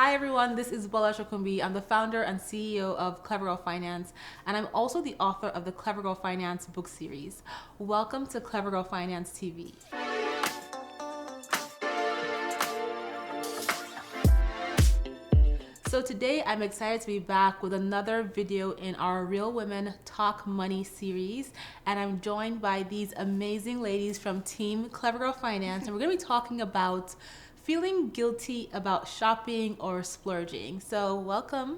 Hi everyone, this is Bola. I'm the founder and CEO of Clever Girl Finance, and I'm also the author of the Clever Girl Finance book series. Welcome to Clever Girl Finance TV. So today I'm excited to be back with another video in our Real Women Talk Money series, and I'm joined by these amazing ladies from Team Clever Girl Finance, and we're going to be talking about feeling guilty about shopping or splurging. So welcome.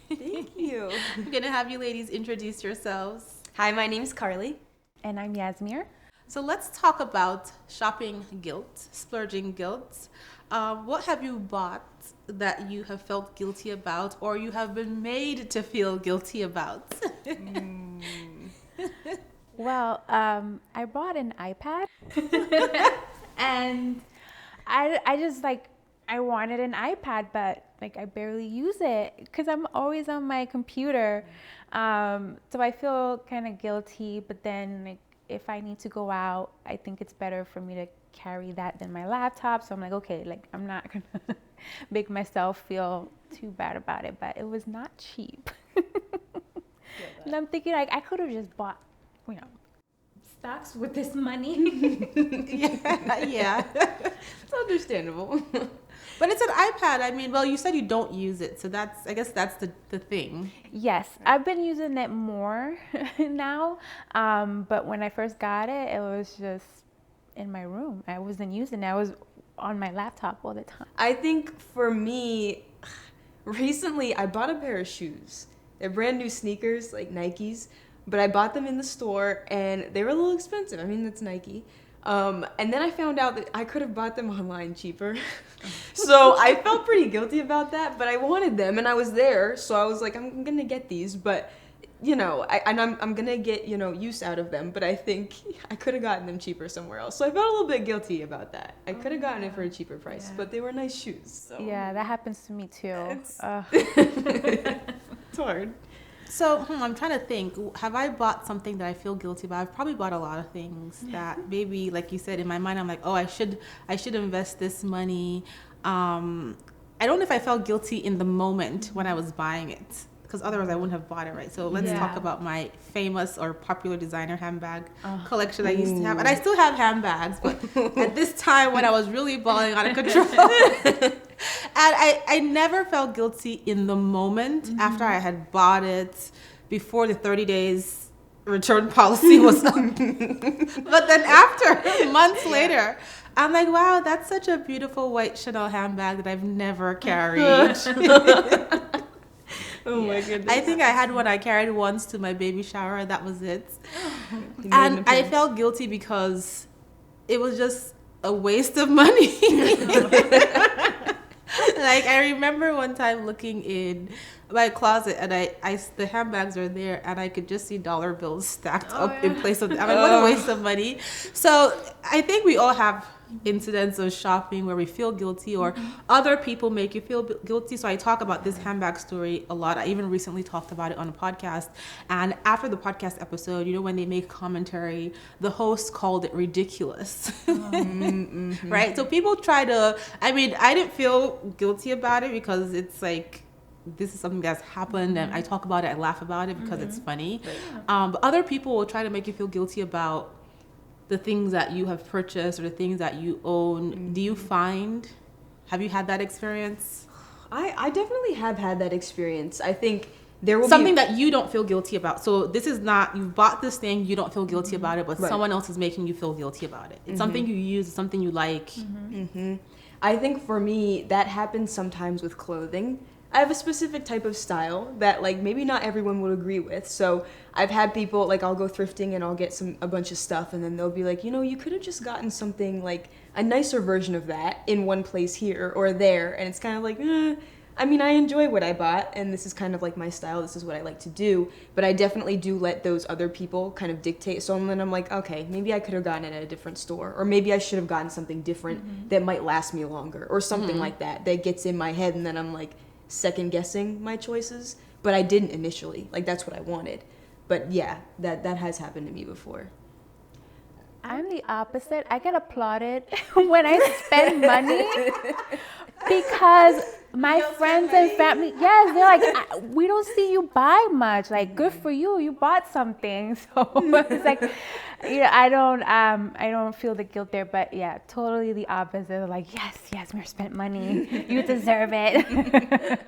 Thank you. I'm going to have you ladies introduce yourselves. Hi, my name's Carli. And I'm Yazmir. So let's talk about shopping guilt, splurging guilt. What have you bought that you have felt guilty about, or you have been made to feel guilty about? Well, I bought an iPad and I just I wanted an iPad, but I barely use it because I'm always on my computer. So I feel kind of guilty, but then if I need to go out, I think it's better for me to carry that than my laptop. So I'm like, okay, I'm not gonna make myself feel too bad about it, but it was not cheap. And I'm thinking I could have just bought, stocks with this money. yeah. It's understandable. But it's an iPad. I mean, well, you said you don't use it, so I guess that's the thing. Yes, I've been using it more now, but when I first got it, it was just in my room. I wasn't using it. I was on my laptop all the time. I think for me, recently I bought a pair of shoes. They're brand new sneakers, like Nikes, but I bought them in the store and they were a little expensive. I mean, that's Nike. And then I found out that I could have bought them online cheaper. So I felt pretty guilty about that, but I wanted them and I was there. So I was like, I'm going to get these, but I'm going to get, use out of them. But I think I could have gotten them cheaper somewhere else. So I felt a little bit guilty about that. I could have gotten it for a cheaper price, but they were nice shoes. So. Yeah, that happens to me too. It's hard. So I'm trying to think, have I bought something that I feel guilty about? I've probably bought a lot of things that maybe, like you said, in my mind, I'm like, oh, I should invest this money. I don't know if I felt guilty in the moment when I was buying it, because otherwise I wouldn't have bought it, right? So let's talk about my famous or popular designer handbag collection I used to have. And I still have handbags, but at this time when I was really balling out of control. And I never felt guilty in the moment after I had bought it, before the 30 days return policy was up. But then after, months later, I'm like, wow, that's such a beautiful white Chanel handbag that I've never carried. Oh my goodness. I think I had one I carried once to my baby shower, and that was it. And I felt guilty because it was just a waste of money. I remember one time looking in my closet and the handbags are there and I could just see dollar bills stacked up in place of them. I'm like, what a waste of money. So I think we all have incidents of shopping where we feel guilty or other people make you feel guilty. So I talk about this handbag story a lot. I even recently talked about it on a podcast. And after the podcast episode, when they make commentary, the host called it ridiculous. Right? So people try to, I didn't feel guilty about it because it's like, this is something that's happened and I talk about it, I laugh about it because it's funny. But other people will try to make you feel guilty about the things that you have purchased or the things that you own. Do you have you had that experience? I definitely have had that experience. I think there will something that you don't feel guilty about. So this is not, you bought this thing, you don't feel guilty about it, but someone else is making you feel guilty about it. It's something you use, it's something you like. I think for me, that happens sometimes with clothing. I have a specific type of style that maybe not everyone would agree with. So I've had people I'll go thrifting and I'll get a bunch of stuff and then they'll be like, you could have just gotten something a nicer version of that in one place here or there. And it's kind of I enjoy what I bought and this is kind of my style. This is what I like to do. But I definitely do let those other people kind of dictate. So then I'm like, okay, maybe I could have gotten it at a different store or maybe I should have gotten something different that might last me longer or something like that gets in my head and then I'm second guessing my choices, but I didn't initially. That's what I wanted. But yeah, that has happened to me before. I'm the opposite. I get applauded when I spend money because my friends and family, yes, they're like, we don't see you buy much. Like, good for you, you bought something. So it's like, I don't feel the guilt there. But yeah, totally the opposite. They're like, yes, Yazmir spent money, you deserve it.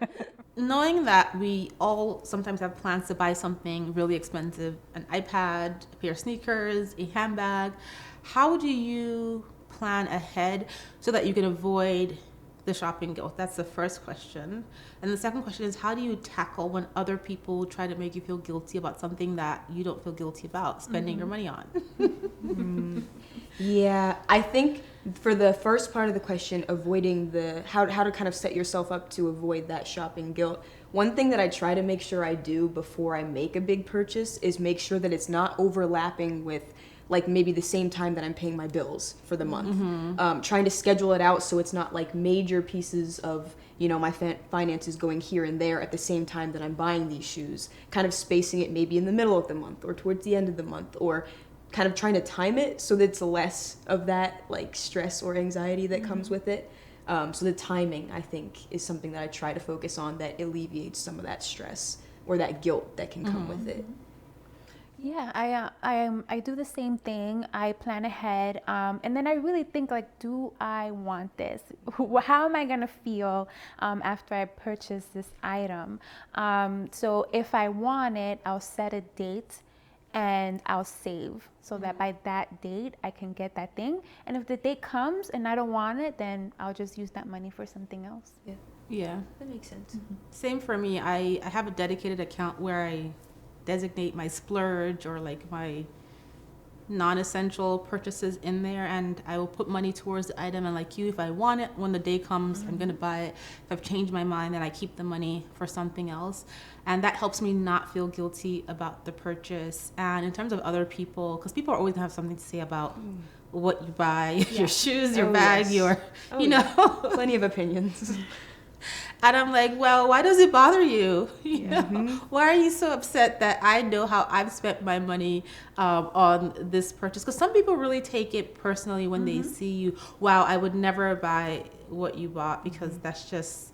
Knowing that we all sometimes have plans to buy something really expensive, an iPad, a pair of sneakers, a handbag, how do you plan ahead so that you can avoid the shopping guilt? That's the first question. And the second question is, how do you tackle when other people try to make you feel guilty about something that you don't feel guilty about spending your money on? Yeah, I think for the first part of the question, avoiding how to kind of set yourself up to avoid that shopping guilt. One thing that I try to make sure I do before I make a big purchase is make sure that it's not overlapping with like maybe the same time that I'm paying my bills for the month. Trying to schedule it out so it's not like major pieces of, my finances going here and there at the same time that I'm buying these shoes. Kind of spacing it maybe in the middle of the month or towards the end of the month, or kind of trying to time it so that it's less of that like stress or anxiety that comes with it. So the timing, I think, is something that I try to focus on that alleviates some of that stress or that guilt that can come with it. Yeah, I do the same thing. I plan ahead, and then I really think like, do I want this? How am I gonna feel after I purchase this item? So if I want it, I'll set a date and I'll save so that by that date I can get that thing. And if the date comes and I don't want it, then I'll just use that money for something else. Yeah, That makes sense. same for me. I have a dedicated account where I designate my splurge or like my non-essential purchases in there, and I will put money towards the item. And like you, if I want it when the day comes, I'm gonna buy it. If I've changed my mind, then I keep the money for something else, and that helps me not feel guilty about the purchase. And in terms of other people, because people are always gonna have something to say about what you buy, your shoes, your bag, your Plenty of opinions. And I'm like, well, why does it bother you? Why are you so upset that I know how I've spent my money on this purchase? Because some people really take it personally when they see you. Wow, I would never buy what you bought because that's just,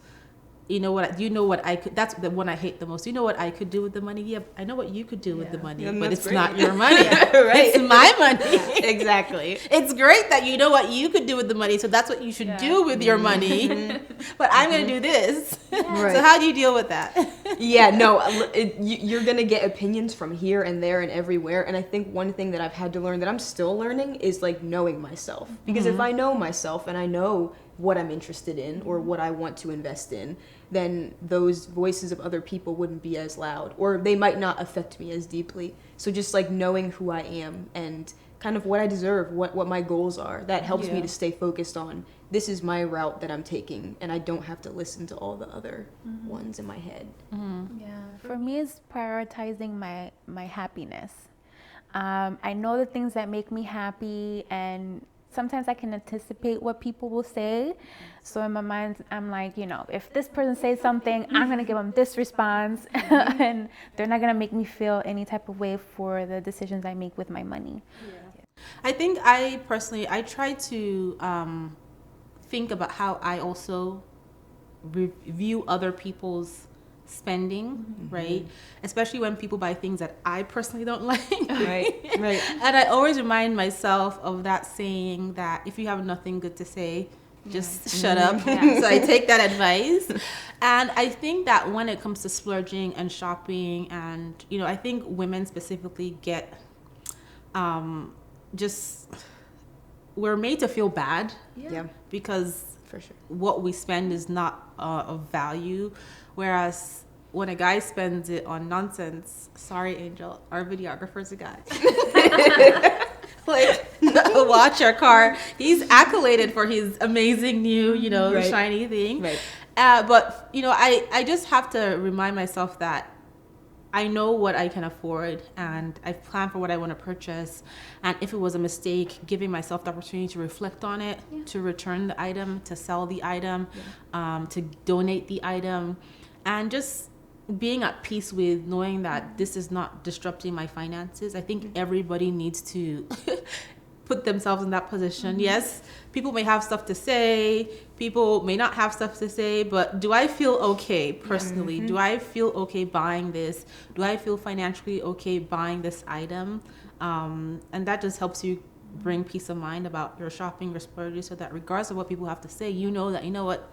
what I could. That's the one I hate the most. You know what I could do with the money? Yeah, I know what you could do with the money, but it's not your money. Right. It's my money. Exactly. It's great that you know what you could do with the money, so that's what you should do with your money. But I'm going to do this. Right. So how do you deal with that? Yeah, no, you're going to get opinions from here and there and everywhere. And I think one thing that I've had to learn that I'm still learning is like knowing myself. Because if I know myself and I know what I'm interested in or what I want to invest in, then those voices of other people wouldn't be as loud, or they might not affect me as deeply. So just like knowing who I am and kind of what I deserve, what my goals are, that helps me to stay focused on this is my route that I'm taking, and I don't have to listen to all the other ones in my head. Yeah, for me, it's prioritizing my happiness. I know the things that make me happy, and sometimes I can anticipate what people will say. So in my mind, I'm like, if this person says something, I'm going to give them this response. And they're not going to make me feel any type of way for the decisions I make with my money. Yeah. I think I try to think about how I also review other people's spending, right? Especially when people buy things that I personally don't like. Right. And I always remind myself of that saying that if you have nothing good to say, just shut up. So I take that advice. And I think that when it comes to splurging and shopping, and I think women specifically get we're made to feel bad. Yeah. Because For sure. what we spend is not of value, whereas when a guy spends it on nonsense, sorry Angel, our videographer's a guy. Like a watch or car, he's accoladed for his amazing new, shiny thing. Right. But I just have to remind myself that I know what I can afford, and I've planned for what I want to purchase. And if it was a mistake, giving myself the opportunity to reflect on it, to return the item, to sell the item, to donate the item, and just being at peace with knowing that this is not disrupting my finances. I think everybody needs to put themselves in that position. Yes, people may have stuff to say, people may not have stuff to say, but do I feel okay personally? Do I feel okay buying this? Do I feel financially okay buying this item? And that just helps you bring peace of mind about your shopping, your splurges, so that regardless of what people have to say, you know that, you know what,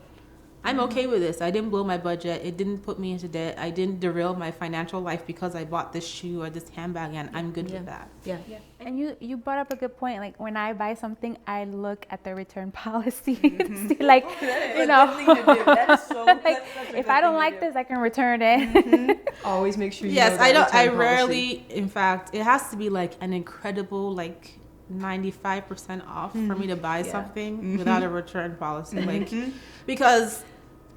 I'm okay with this. I didn't blow my budget. It didn't put me into debt. I didn't derail my financial life because I bought this shoe or this handbag, and I'm good with that. Yeah. And you brought up a good point. Like when I buy something, I look at the return policy. See, like, you know, That is so, like if I don't like this, I can return it. Always make sure you Yes, know that I don't. return I policy. rarely. In fact, it has to be like an incredible 95% off for me to buy something without a return policy. Like, because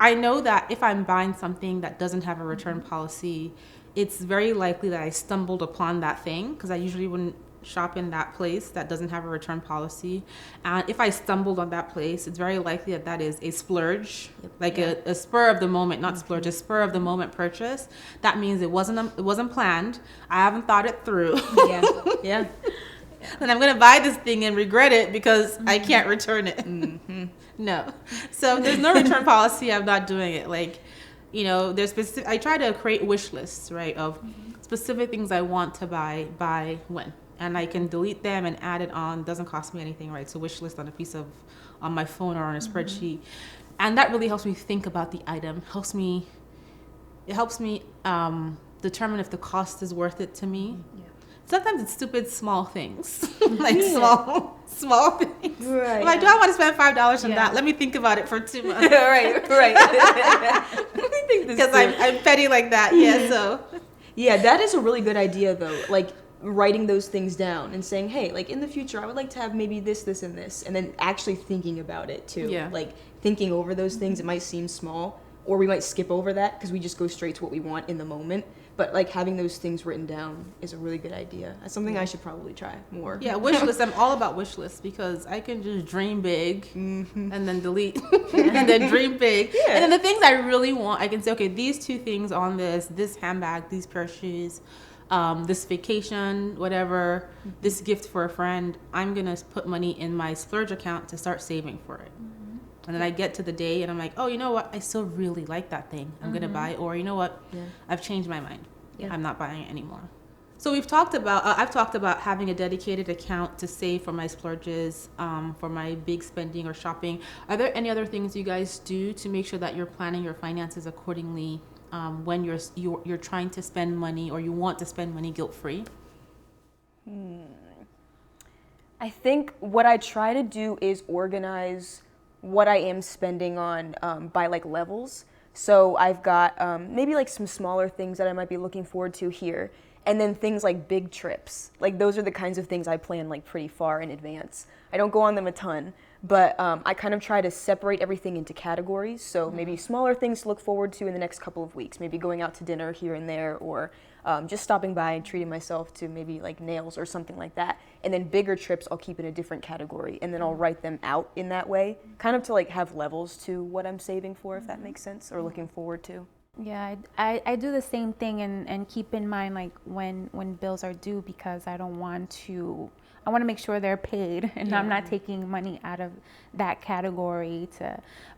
I know that if I'm buying something that doesn't have a return policy, it's very likely that I stumbled upon that thing, because I usually wouldn't shop in that place that doesn't have a return policy. And if I stumbled on that place, it's very likely that that is a splurge, a spur of the moment, not splurge, a spur of the moment purchase. That means it wasn't planned. I haven't thought it through. Yeah. And I'm gonna buy this thing and regret it because I can't return it. No. So there's no return policy. I'm not doing it. Like, there's specific. I try to create wish lists, right, of specific things I want to buy when, and I can delete them and add it on. Doesn't cost me anything, right? So wish list on my phone or on a spreadsheet, and that really helps me think about the item. It helps me determine if the cost is worth it to me. Sometimes it's stupid small things, like small things. Right. I'm like, do I want to spend $5 on that? Let me think about it for 2 months. right. Let me think this Because I'm petty like that. Yeah. So. Yeah, that is a really good idea though. Like writing those things down and saying, hey, like in the future, I would like to have maybe this, this, and this, and then actually thinking about it too. Yeah. Like thinking over those things. It might seem small, or we might skip over that because we just go straight to what we want in the moment. But like having those things written down is a really good idea. That's something I should probably try more. Yeah, wish list. I'm all about wish lists because I can just dream big and then delete and then dream big. Yeah. And then the things I really want, I can say, okay, these 2 things on this handbag, these pair of shoes, this vacation, whatever, this gift for a friend, I'm going to put money in my Splurge account to start saving for it. And then I get to the day and I'm like, oh, you know what? I still really like that thing. I'm going to buy it. Or you know what? I've changed my mind. I'm not buying it anymore. So I've talked about having a dedicated account to save for my splurges, for my big spending or shopping. Are there any other things you guys do to make sure that you're planning your finances accordingly when you're trying to spend money or you want to spend money guilt-free? I think what I try to do is organize what I am spending on by like levels. So I've got maybe like some smaller things that I might be looking forward to here, and then things like big trips. Like those are the kinds of things I plan like pretty far in advance. I don't go on them a ton, but I kind of try to separate everything into categories. So maybe smaller things to look forward to in the next couple of weeks, maybe going out to dinner here and there, or just stopping by and treating myself to maybe like nails or something like that. And then bigger trips I'll keep in a different category, and then I'll write them out in that way, kind of to like have levels to what I'm saving for, if that makes sense, or looking forward to. Yeah, I do the same thing and keep in mind like when bills are due, because I want to make sure they're paid and I'm not taking money out of that category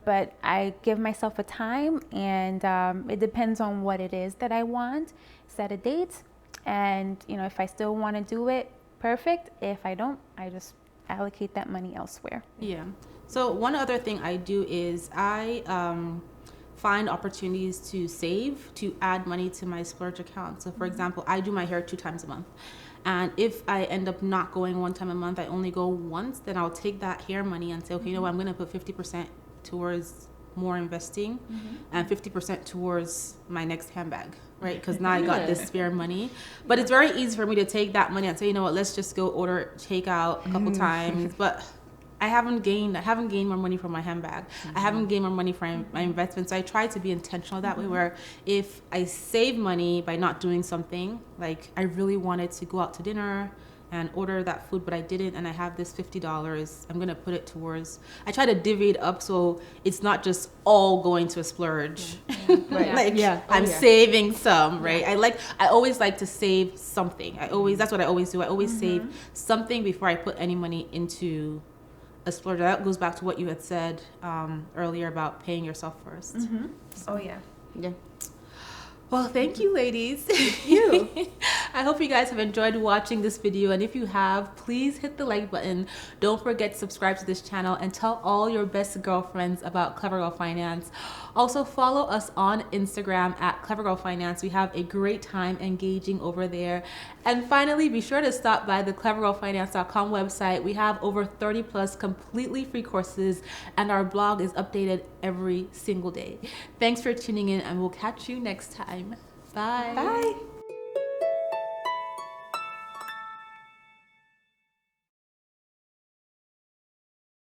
but I give myself a time, and it depends on what it is that I want. Set a date, and if I still want to do it, perfect. If I don't, I just allocate that money elsewhere. Yeah. So one other thing I do is I find opportunities to save, to add money to my Splurge account. So for example, I do my hair 2 times a month. And if I end up not going 1 time a month, I only go once, then I'll take that hair money and say, okay, you know what, I'm going to put 50% towards more investing and 50% towards my next handbag, right? Because now I got this spare money. But it's very easy for me to take that money and say, you know what, let's just go order takeout a couple times. But I haven't gained more money from my handbag. I haven't gained more money from my investments. So I try to be intentional that way, where if I save money by not doing something, like I really wanted to go out to dinner and order that food, but I didn't, and I have this $50. I'm gonna put it towards. I try to divvy it up so it's not just all going to a splurge. Right. Like I'm saving some, right? I always like to save something. That's what I always do. I always save something before I put any money into a splurge. That goes back to what you had said earlier about paying yourself first. Oh yeah. Yeah. Well, thank you, ladies. Thank you. I hope you guys have enjoyed watching this video, and if you have, please hit the like button. Don't forget to subscribe to this channel and tell all your best girlfriends about Clever Girl Finance. Also, follow us on Instagram at Clever Girl Finance. We have a great time engaging over there. And finally, be sure to stop by the clevergirlfinance.com website. We have over 30 plus completely free courses, and our blog is updated every single day. Thanks for tuning in, and we'll catch you next time. Bye. Bye.